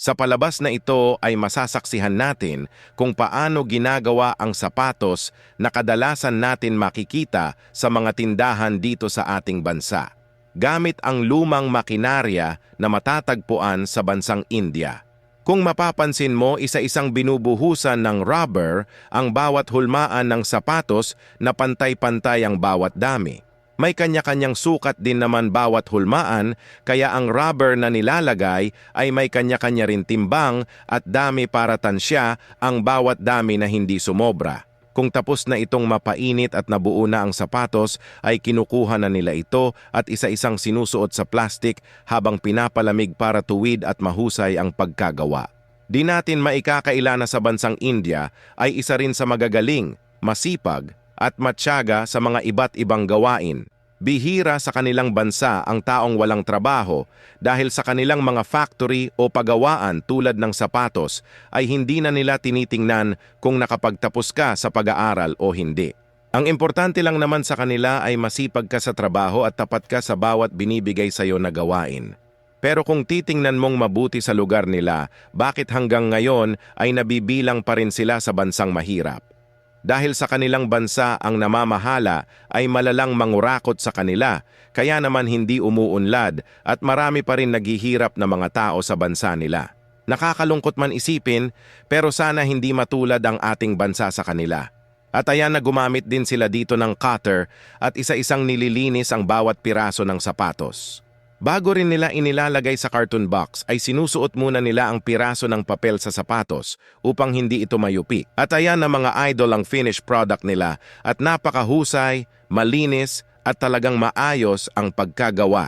Sa palabas na ito ay masasaksihan natin kung paano ginagawa ang sapatos na kadalasan natin makikita sa mga tindahan dito sa ating bansa, gamit ang lumang makinarya na matatagpuan sa bansang India. Kung mapapansin mo, isa-isang binubuhusan ng rubber ang bawat hulmaan ng sapatos na pantay-pantay ang bawat dami. May kanya-kanyang sukat din naman bawat hulmaan, kaya ang rubber na nilalagay ay may kanya-kanya rin timbang at dami para tansya ang bawat dami na hindi sumobra. Kung tapos na itong mapainit at nabuo na ang sapatos, ay kinukuha na nila ito at isa-isang sinusuot sa plastik habang pinapalamig para tuwid at mahusay ang pagkagawa. Di natin maikakaila na sa bansang India ay isa rin sa magagaling, masipag, at matyaga sa mga iba't ibang gawain. Bihira sa kanilang bansa ang taong walang trabaho dahil sa kanilang mga factory o pagawaan tulad ng sapatos ay hindi na nila tinitingnan kung nakapagtapos ka sa pag-aaral o hindi. Ang importante lang naman sa kanila ay masipag ka sa trabaho at tapat ka sa bawat binibigay sa iyo na gawain. Pero kung titingnan mong mabuti sa lugar nila, bakit hanggang ngayon ay nabibilang pa rin sila sa bansang mahirap? Dahil sa kanilang bansa ang namamahala ay malalang mangurakot sa kanila, kaya naman hindi umuunlad at marami pa rin naghihirap na mga tao sa bansa nila. Nakakalungkot man isipin, pero sana hindi matulad ang ating bansa sa kanila. At ayan na gumamit din sila dito ng cutter at isa-isang nililinis ang bawat piraso ng sapatos. Bago rin nila inilalagay sa carton box ay sinusuot muna nila ang piraso ng papel sa sapatos upang hindi ito mayupi. At ayan na mga idol ang finished product nila at napakahusay, malinis at talagang maayos ang pagkagawa.